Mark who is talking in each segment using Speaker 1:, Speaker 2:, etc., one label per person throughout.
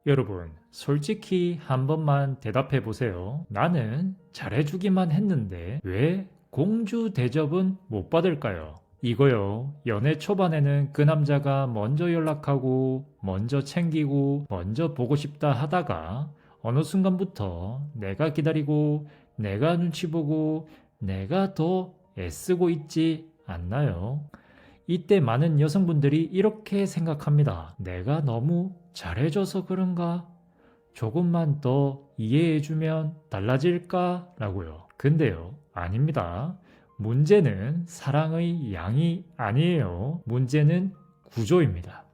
Speaker 1: 여러분, 솔직히 한 번만 대답해 보세요. 나는 잘해주기만 했는데 왜 공주 대접은 못 받을까요? 이거요. 연애 초반에는 그 남자가 먼저 연락하고, 먼저 챙기고, 먼저 보고 싶다 하다가 어느 순간부터 내가 기다리고, 내가 눈치 보고, 내가 더 애쓰고 있지 않나요? 이때 많은 여성분들이 이렇게 생각합니다. 내가 너무 잘해줘서 그런가? 조금만 더 이해해주면 달라질까? 라고요. 근데요, 아닙니다. 문제는 사랑의 양이 아니에요. 문제는 구조입니다.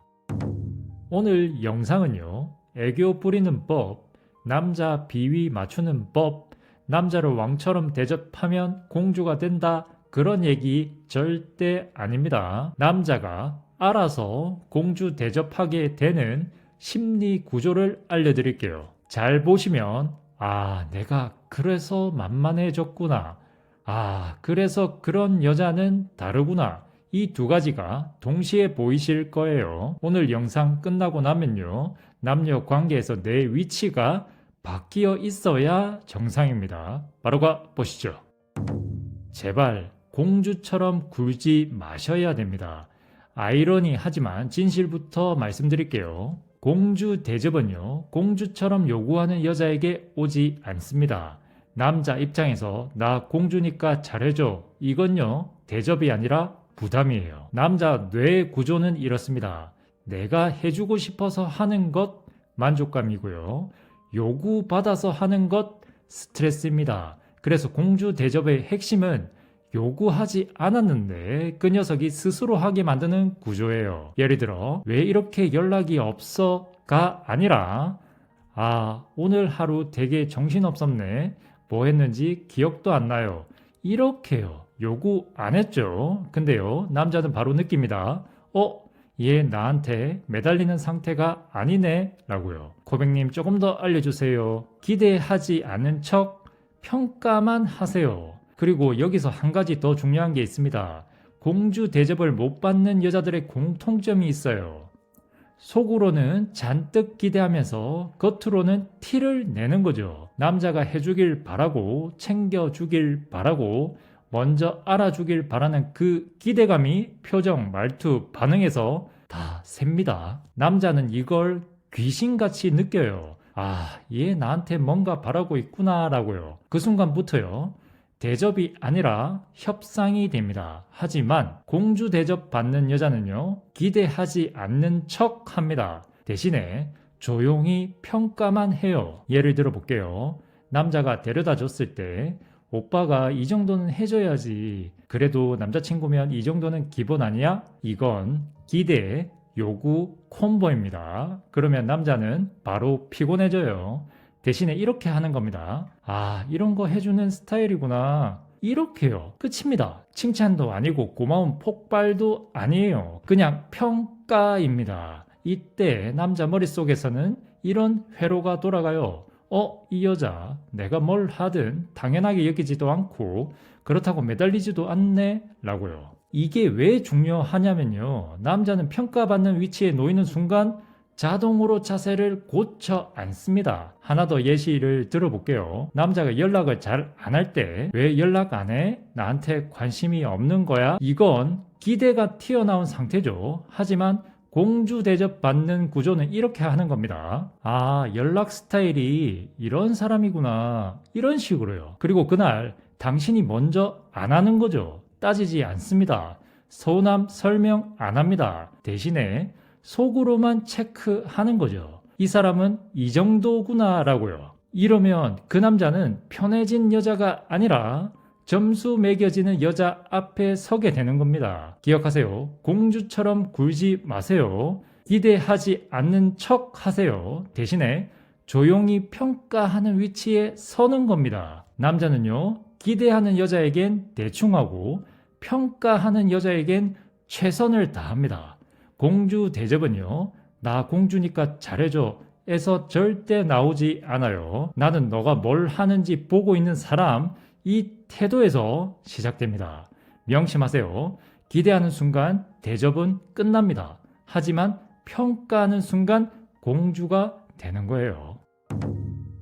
Speaker 1: 오늘 영상은요, 애교 부리는 법, 남자 비위 맞추는 법, 남자를 왕처럼 대접하면 공주가 된다, 그런 얘기 절대 아닙니다. 남자가 알아서 공주 대접하게 되는 심리 구조를 알려드릴게요. 잘 보시면 내가 그래서 만만해졌구나. 그래서 그런 여자는 다르구나. 이 두 가지가 동시에 보이실 거예요. 오늘 영상 끝나고 나면요, 남녀 관계에서 내 위치가 바뀌어 있어야 정상입니다. 바로 가 보시죠. 제발 공주처럼 굴지 마셔야 됩니다. 아이러니하지만 진실부터 말씀드릴게요. 공주 대접은요, 공주처럼 요구하는 여자에게 오지 않습니다. 남자 입장에서 나 공주니까 잘해줘, 이건요, 대접이 아니라 부담이에요. 남자 뇌 구조는 이렇습니다. 내가 해주고 싶어서 하는 것 만족감이고요, 요구받아서 하는 것 스트레스입니다. 그래서 공주 대접의 핵심은 요구하지 않았는데 그 녀석이 스스로 하게 만드는 구조예요. 예를 들어, 왜 이렇게 연락이 없어가 아니라, 오늘 하루 되게 정신없었네, 뭐 했는지 기억도 안 나요, 이렇게요. 요구 안 했죠. 근데요, 남자는 바로 느낍니다. 얘 나한테 매달리는 상태가 아니네 라고요. 고객님, 조금 더 알려주세요. 기대하지 않은 척 평가만 하세요. 그리고 여기서 한 가지 더 중요한 게 있습니다. 공주 대접을 못 받는 여자들의 공통점이 있어요. 속으로는 잔뜩 기대하면서 겉으로는 티를 내는 거죠. 남자가 해주길 바라고, 챙겨주길 바라고, 먼저 알아주길 바라는 그 기대감이 표정, 말투, 반응에서 다 셉니다. 남자는 이걸 귀신같이 느껴요. 얘 나한테 뭔가 바라고 있구나 라고요. 그 순간부터요, 대접이 아니라 협상이 됩니다. 하지만 공주 대접 받는 여자는요, 기대하지 않는 척 합니다. 대신에 조용히 평가만 해요. 예를 들어 볼게요. 남자가 데려다 줬을 때 오빠가 이 정도는 해줘야지, 그래도 남자친구면 이 정도는 기본 아니야? 이건 기대, 요구, 콤보입니다. 그러면 남자는 바로 피곤해져요. 대신에 이렇게 하는 겁니다. 이런 거 해주는 스타일이구나, 이렇게요. 끝입니다. 칭찬도 아니고 고마운 폭발도 아니에요. 그냥 평가입니다. 이때 남자 머릿속에서는 이런 회로가 돌아가요. 이 여자 내가 뭘 하든 당연하게 여기지도 않고 그렇다고 매달리지도 않네 라고요. 이게 왜 중요하냐면요, 남자는 평가받는 위치에 놓이는 순간 자동으로 자세를 고쳐 앉습니다. 하나 더 예시를 들어볼게요. 남자가 연락을 잘 안 할 때, 왜 연락 안 해? 나한테 관심이 없는 거야? 이건 기대가 튀어나온 상태죠. 하지만 공주 대접 받는 구조는 이렇게 하는 겁니다. 연락 스타일이 이런 사람이구나, 이런 식으로요. 그리고 그날 당신이 먼저 안 하는 거죠. 따지지 않습니다. 서운함 설명 안 합니다. 대신에 속으로만 체크하는 거죠. 이 사람은 이 정도구나 라고요. 이러면 그 남자는 편해진 여자가 아니라 점수 매겨지는 여자 앞에 서게 되는 겁니다. 기억하세요. 공주처럼 굴지 마세요. 기대하지 않는 척 하세요. 대신에 조용히 평가하는 위치에 서는 겁니다. 남자는요, 기대하는 여자에겐 대충하고 평가하는 여자에겐 최선을 다합니다. 공주 대접은요, 나 공주니까 잘해줘 에서 절대 나오지 않아요. 나는 너가 뭘 하는지 보고 있는 사람, 이 태도에서 시작됩니다. 명심하세요. 기대하는 순간 대접은 끝납니다. 하지만 평가하는 순간 공주가 되는 거예요.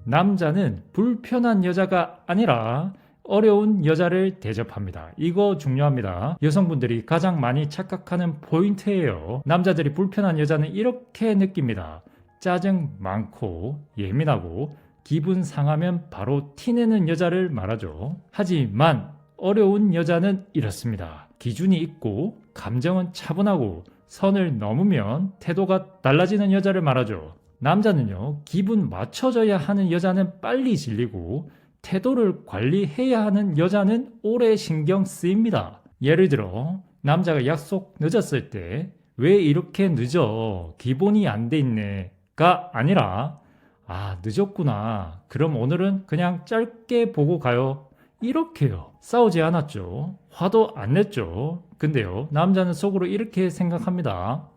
Speaker 1: 남자는 불편한 여자가 아니라 어려운 여자를 대접합니다. 이거 중요합니다. 여성분들이 가장 많이 착각하는 포인트예요. 남자들이 불편한 여자는 이렇게 느낍니다. 짜증 많고 예민하고 기분 상하면 바로 티내는 여자를 말하죠. 하지만 어려운 여자는 이렇습니다. 기준이 있고 감정은 차분하고 선을 넘으면 태도가 달라지는 여자를 말하죠. 남자는요, 기분 맞춰져야 하는 여자는 빨리 질리고 태도를 관리해야 하는 여자는 오래 신경 쓰입니다. 예를 들어 남자가 약속 늦었을 때 왜 이렇게 늦어? 기본이 안 돼 있네가 아니라 아, 늦었구나. 그럼 오늘은 그냥 짧게 보고 가요. 이렇게요. 싸우지 않았죠. 화도 안 냈죠. 근데요, 남자는 속으로 이렇게 생각합니다.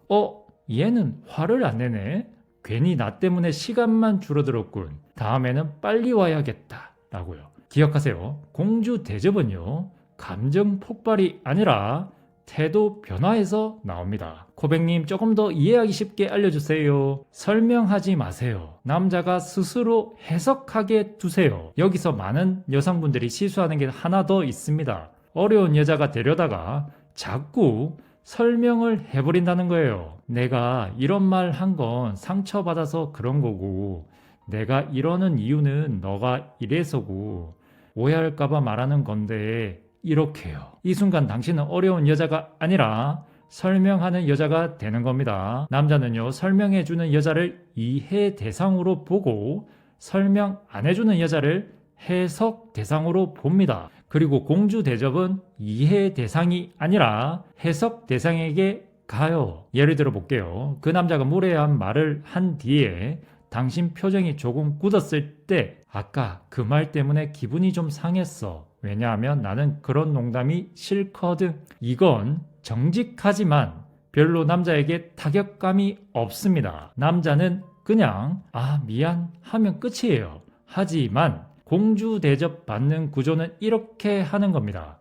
Speaker 1: 얘는 화를 안 내네. 괜히 나 때문에 시간만 줄어들었군. 다음에는 빨리 와야겠다. 라고요. 기억하세요. 공주 대접은요, 감정 폭발이 아니라 태도 변화에서 나옵니다. 코백님, 조금 더 이해하기 쉽게 알려주세요. 설명하지 마세요. 남자가 스스로 해석하게 두세요. 여기서 많은 여성분들이 실수하는 게 하나 더 있습니다. 어려운 여자가 되려다가 자꾸 설명을 해버린다는 거예요. 내가 이런 말 한 건 상처받아서 그런 거고, 내가 이러는 이유는 너가 이래서고, 오해할까봐 말하는 건데 이렇게요. 이 순간 당신은 어려운 여자가 아니라 설명하는 여자가 되는 겁니다. 남자는요, 설명해주는 여자를 이해 대상으로 보고 설명 안 해주는 여자를 해석 대상으로 봅니다. 그리고 공주 대접은 이해 대상이 아니라 해석 대상에게 가요. 예를 들어 볼게요. 그 남자가 무례한 말을 한 뒤에 당신 표정이 조금 굳었을 때 아까 그 말 때문에 기분이 좀 상했어. 왜냐하면 나는 그런 농담이 싫거든. 이건 정직하지만 별로 남자에게 타격감이 없습니다. 남자는 그냥 미안 하면 끝이에요. 하지만 공주 대접 받는 구조는 이렇게 하는 겁니다.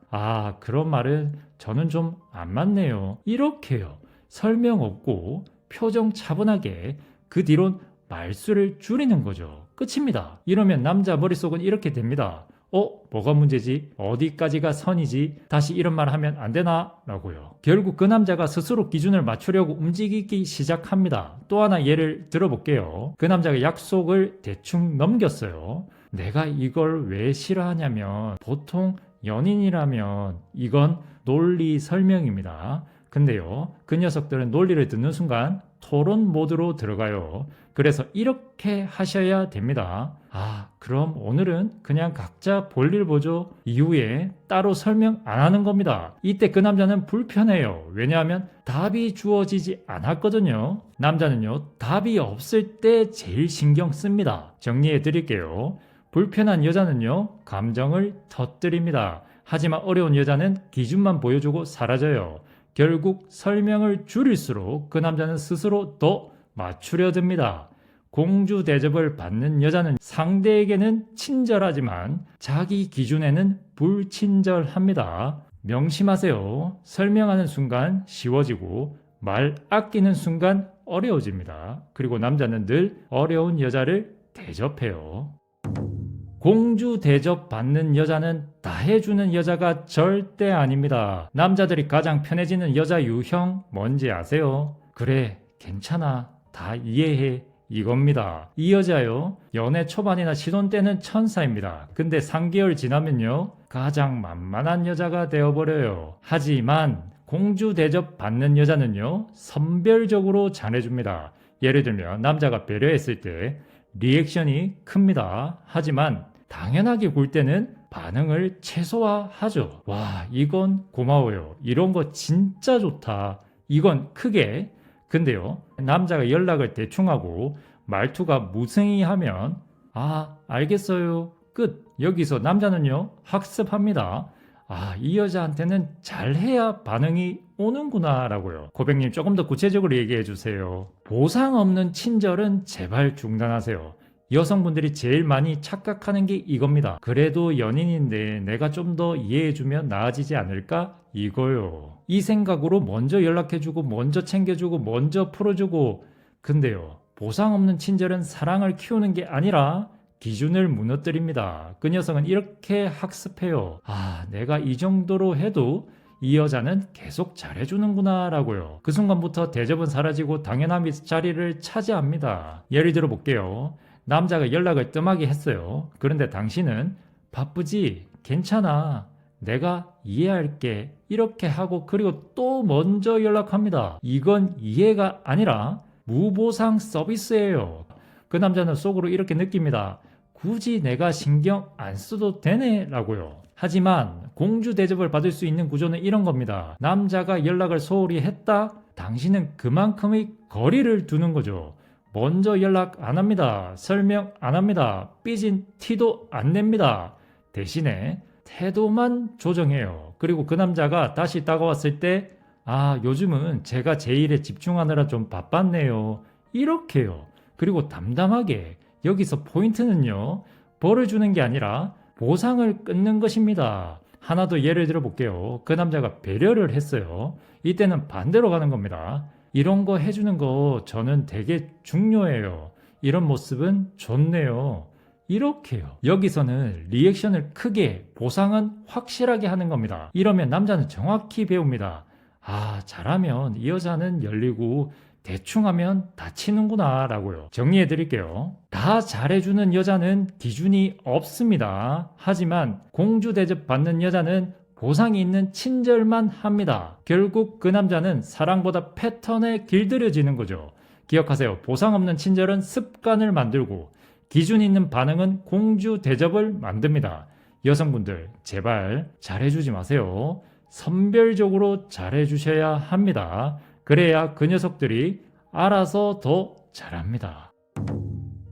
Speaker 1: 그런 말은 저는 좀 안 맞네요. 이렇게요. 설명 없고 표정 차분하게 그 뒤론 말수를 줄이는 거죠. 끝입니다. 이러면 남자 머릿속은 이렇게 됩니다. 뭐가 문제지? 어디까지가 선이지? 다시 이런 말 하면 안 되나? 라고요. 결국 그 남자가 스스로 기준을 맞추려고 움직이기 시작합니다. 또 하나 예를 들어볼게요. 그 남자가 약속을 대충 넘겼어요. 내가 이걸 왜 싫어하냐면 보통 연인이라면 이건 논리 설명입니다. 근데요, 그 녀석들은 논리를 듣는 순간 토론 모드로 들어가요. 그래서 이렇게 하셔야 됩니다. 그럼 오늘은 그냥 각자 볼일 보죠. 이후에 따로 설명 안 하는 겁니다. 이때 그 남자는 불편해요. 왜냐하면 답이 주어지지 않았거든요. 남자는요, 답이 없을 때 제일 신경 씁니다. 정리해 드릴게요. 불편한 여자는요, 감정을 터뜨립니다. 하지만 어려운 여자는 기준만 보여주고 사라져요. 결국 설명을 줄일수록 그 남자는 스스로 더 맞추려 듭니다. 공주 대접을 받는 여자는 상대에게는 친절하지만 자기 기준에는 불친절합니다. 명심하세요. 설명하는 순간 쉬워지고 말 아끼는 순간 어려워집니다. 그리고 남자는 늘 어려운 여자를 대접해요. 공주 대접 받는 여자는 다 해주는 여자가 절대 아닙니다. 남자들이 가장 편해지는 여자 유형 뭔지 아세요? 그래, 괜찮아, 다 이해해, 이겁니다. 이 여자요, 연애 초반이나 신혼 때는 천사입니다. 근데 3개월 지나면요, 가장 만만한 여자가 되어버려요. 하지만 공주 대접 받는 여자는요, 선별적으로 잘해줍니다. 예를 들면 남자가 배려했을 때 리액션이 큽니다. 하지만 당연하게 굴 때는 반응을 최소화하죠. 와, 이건 고마워요. 이런 거 진짜 좋다. 이건 크게. 근데요, 남자가 연락을 대충 하고 말투가 무성의하면 알겠어요. 끝. 여기서 남자는요, 학습합니다. 이 여자한테는 잘해야 반응이 오는구나 라고요. 고백님, 조금 더 구체적으로 얘기해 주세요. 보상 없는 친절은 제발 중단하세요. 여성분들이 제일 많이 착각하는 게 이겁니다. 그래도 연인인데 내가 좀 더 이해해주면 나아지지 않을까? 이거요. 이 생각으로 먼저 연락해주고 먼저 챙겨주고 먼저 풀어주고, 근데요, 보상 없는 친절은 사랑을 키우는 게 아니라 기준을 무너뜨립니다. 그 녀석은 이렇게 학습해요. 아, 내가 이 정도로 해도 이 여자는 계속 잘해주는구나 라고요. 그 순간부터 대접은 사라지고 당연함이 자리를 차지합니다. 예를 들어 볼게요. 남자가 연락을 뜸하게 했어요. 그런데 당신은 바쁘지? 괜찮아. 내가 이해할게. 이렇게 하고 그리고 또 먼저 연락합니다. 이건 이해가 아니라 무보상 서비스예요. 그 남자는 속으로 이렇게 느낍니다. 굳이 내가 신경 안 써도 되네 라고요. 하지만 공주 대접을 받을 수 있는 구조는 이런 겁니다. 남자가 연락을 소홀히 했다? 당신은 그만큼의 거리를 두는 거죠. 먼저 연락 안 합니다. 설명 안 합니다. 삐진 티도 안 냅니다. 대신에 태도만 조정해요. 그리고 그 남자가 다시 다가왔을 때 아, 요즘은 제가 제 일에 집중하느라 좀 바빴네요. 이렇게요. 그리고 담담하게 여기서 포인트는요. 벌을 주는 게 아니라 보상을 끊는 것입니다. 하나 더 예를 들어 볼게요. 그 남자가 배려를 했어요. 이때는 반대로 가는 겁니다. 이런 거 해주는 거 저는 되게 중요해요. 이런 모습은 좋네요. 이렇게요. 여기서는 리액션을 크게, 보상은 확실하게 하는 겁니다. 이러면 남자는 정확히 배웁니다. 아, 잘하면 이 여자는 열리고 대충 하면 다치는구나 라고요. 정리해 드릴게요. 다 잘해주는 여자는 기준이 없습니다. 하지만 공주 대접 받는 여자는 보상이 있는 친절만 합니다. 결국 그 남자는 사랑보다 패턴에 길들여지는 거죠. 기억하세요. 보상 없는 친절은 습관을 만들고 기준 있는 반응은 공주 대접을 만듭니다. 여성분들 제발 잘해주지 마세요. 선별적으로 잘해주셔야 합니다. 그래야 그 녀석들이 알아서 더 잘합니다.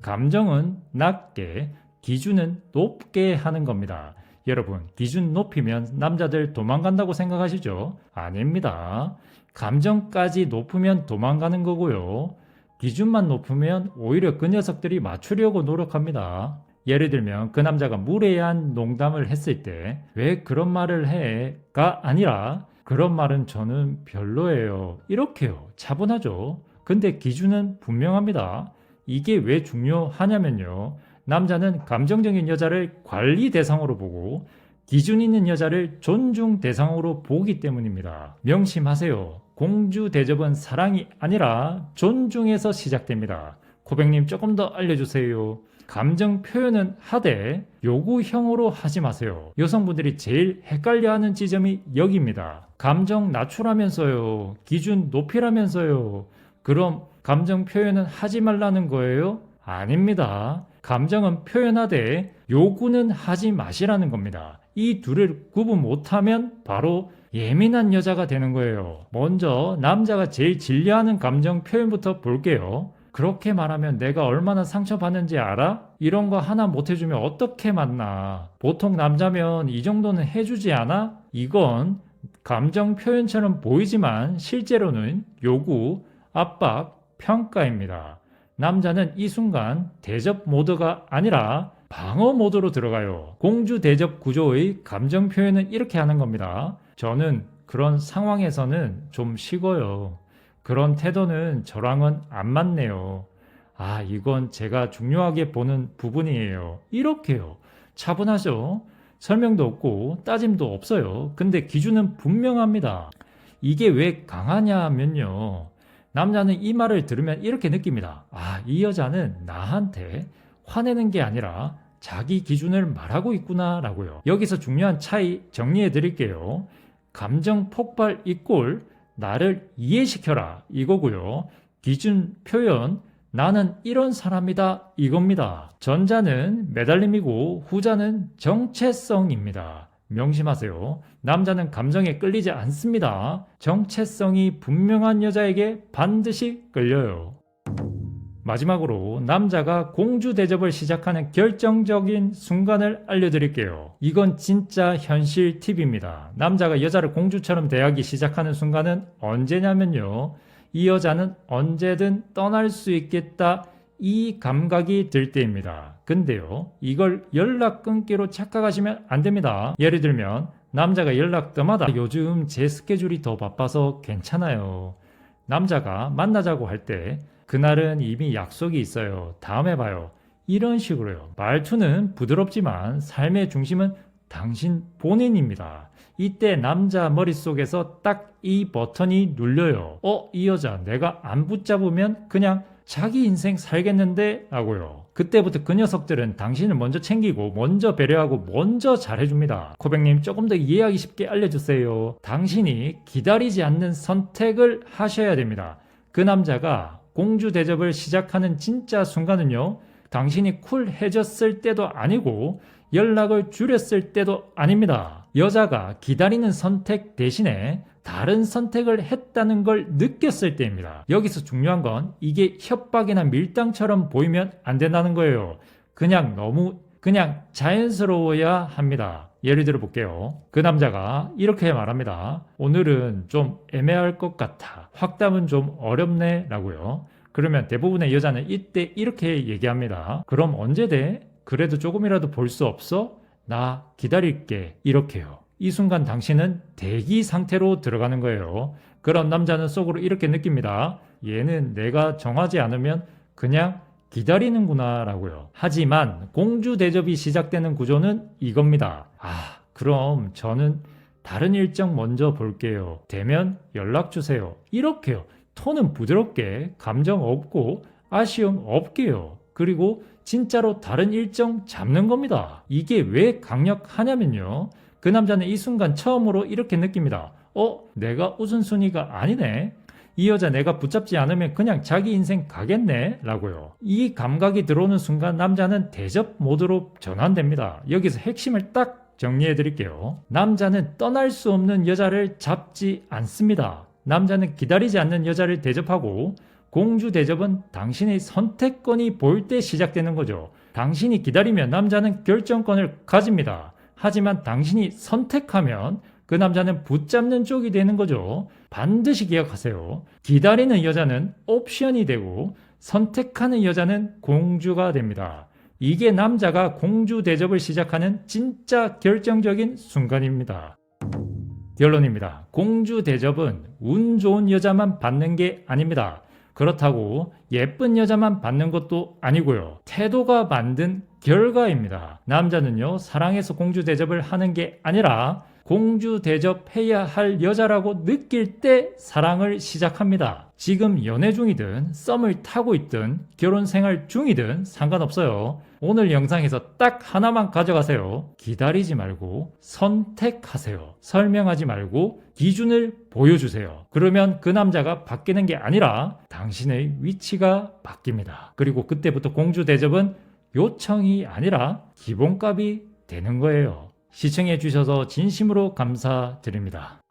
Speaker 1: 감정은 낮게, 기준은 높게 하는 겁니다. 여러분, 기준 높이면 남자들 도망간다고 생각하시죠? 아닙니다. 감정까지 높으면 도망가는 거고요. 기준만 높으면 오히려 그 녀석들이 맞추려고 노력합니다. 예를 들면 그 남자가 무례한 농담을 했을 때 왜 그런 말을 해?가 아니라 그런 말은 저는 별로예요. 이렇게요. 차분하죠. 근데 기준은 분명합니다. 이게 왜 중요하냐면요. 남자는 감정적인 여자를 관리 대상으로 보고 기준 있는 여자를 존중 대상으로 보기 때문입니다. 명심하세요. 공주 대접은 사랑이 아니라 존중에서 시작됩니다. 코백님 조금 더 알려주세요. 감정 표현은 하되 요구형으로 하지 마세요. 여성분들이 제일 헷갈려하는 지점이 여기입니다. 감정 낮추라면서요. 기준 높이라면서요. 그럼 감정 표현은 하지 말라는 거예요? 아닙니다. 감정은 표현하되 요구는 하지 마시라는 겁니다. 이 둘을 구분 못하면 바로 예민한 여자가 되는 거예요. 먼저 남자가 제일 질려하는 감정 표현부터 볼게요. 그렇게 말하면 내가 얼마나 상처받는지 알아? 이런 거 하나 못 해주면 어떻게 만나? 보통 남자면 이 정도는 해주지 않아? 이건 감정 표현처럼 보이지만 실제로는 요구, 압박, 평가입니다. 남자는 이 순간 대접 모드가 아니라 방어 모드로 들어가요. 공주 대접 구조의 감정 표현은 이렇게 하는 겁니다. 저는 그런 상황에서는 좀 식어요. 그런 태도는 저랑은 안 맞네요. 아, 이건 제가 중요하게 보는 부분이에요. 이렇게요. 차분하죠? 설명도 없고 따짐도 없어요. 근데 기준은 분명합니다. 이게 왜 강하냐면요. 남자는 이 말을 들으면 이렇게 느낍니다. 아, 이 여자는 나한테 화내는 게 아니라 자기 기준을 말하고 있구나 라고요. 여기서 중요한 차이 정리해 드릴게요. 감정 폭발 이꼴 나를 이해시켜라 이거고요. 기준 표현 나는 이런 사람이다 이겁니다. 전자는 매달림이고 후자는 정체성입니다. 명심하세요. 남자는 감정에 끌리지 않습니다. 정체성이 분명한 여자에게 반드시 끌려요. 마지막으로 남자가 공주 대접을 시작하는 결정적인 순간을 알려드릴게요. 이건 진짜 현실 팁입니다. 남자가 여자를 공주처럼 대하기 시작하는 순간은 언제냐면요. 이 여자는 언제든 떠날 수 있겠다 이 감각이 들 때입니다. 근데요. 이걸 연락 끊기로 착각하시면 안 됩니다. 예를 들면 남자가 연락 때마다 요즘 제 스케줄이 더 바빠서 괜찮아요. 남자가 만나자고 할 때 그날은 이미 약속이 있어요. 다음에 봐요. 이런 식으로요. 말투는 부드럽지만 삶의 중심은 당신 본인입니다. 이때 남자 머릿속에서 딱 이 버튼이 눌려요. 이 여자 내가 안 붙잡으면 그냥 자기 인생 살겠는데? 라고요. 그때부터 그 녀석들은 당신을 먼저 챙기고 먼저 배려하고 먼저 잘해줍니다. 코백님 조금 더 이해하기 쉽게 알려주세요. 당신이 기다리지 않는 선택을 하셔야 됩니다. 그 남자가 공주 대접을 시작하는 진짜 순간은요. 당신이 쿨해졌을 때도 아니고 연락을 줄였을 때도 아닙니다. 여자가 기다리는 선택 대신에 다른 선택을 했다는 걸 느꼈을 때입니다. 여기서 중요한 건 이게 협박이나 밀당처럼 보이면 안 된다는 거예요. 너무 자연스러워야 합니다. 예를 들어 볼게요. 그 남자가 이렇게 말합니다. 오늘은 좀 애매할 것 같아. 확답은 좀 어렵네 라고요. 그러면 대부분의 여자는 이때 이렇게 얘기합니다. 그럼 언제 돼? 그래도 조금이라도 볼 수 없어? 나 기다릴게. 이렇게요. 이 순간 당신은 대기 상태로 들어가는 거예요. 그런 남자는 속으로 이렇게 느낍니다. 얘는 내가 정하지 않으면 그냥 기다리는구나 라고요. 하지만 공주 대접이 시작되는 구조는 이겁니다. 그럼 저는 다른 일정 먼저 볼게요. 되면 연락 주세요. 이렇게요. 톤은 부드럽게 감정 없고 아쉬움 없게요. 그리고 진짜로 다른 일정 잡는 겁니다. 이게 왜 강력하냐면요. 그 남자는 이 순간 처음으로 이렇게 느낍니다. 내가 우선순위가 아니네. 이 여자 내가 붙잡지 않으면 그냥 자기 인생 가겠네 라고요. 이 감각이 들어오는 순간 남자는 대접 모드로 전환됩니다. 여기서 핵심을 딱 정리해 드릴게요. 남자는 떠날 수 없는 여자를 잡지 않습니다. 남자는 기다리지 않는 여자를 대접하고 공주 대접은 당신의 선택권이 보일 때 시작되는 거죠. 당신이 기다리면 남자는 결정권을 가집니다. 하지만 당신이 선택하면 그 남자는 붙잡는 쪽이 되는 거죠. 반드시 기억하세요. 기다리는 여자는 옵션이 되고 선택하는 여자는 공주가 됩니다. 이게 남자가 공주 대접을 시작하는 진짜 결정적인 순간입니다. 결론입니다. 공주 대접은 운 좋은 여자만 받는 게 아닙니다. 그렇다고 예쁜 여자만 받는 것도 아니고요. 태도가 만든 결과입니다. 남자는요, 사랑해서 공주 대접을 하는 게 아니라 공주 대접해야 할 여자라고 느낄 때 사랑을 시작합니다. 지금 연애 중이든 썸을 타고 있든 결혼 생활 중이든 상관없어요. 오늘 영상에서 딱 하나만 가져가세요. 기다리지 말고 선택하세요. 설명하지 말고 기준을 보여주세요. 그러면 그 남자가 바뀌는 게 아니라 당신의 위치가 바뀝니다. 그리고 그때부터 공주 대접은 요청이 아니라 기본값이 되는 거예요. 시청해 주셔서 진심으로 감사드립니다.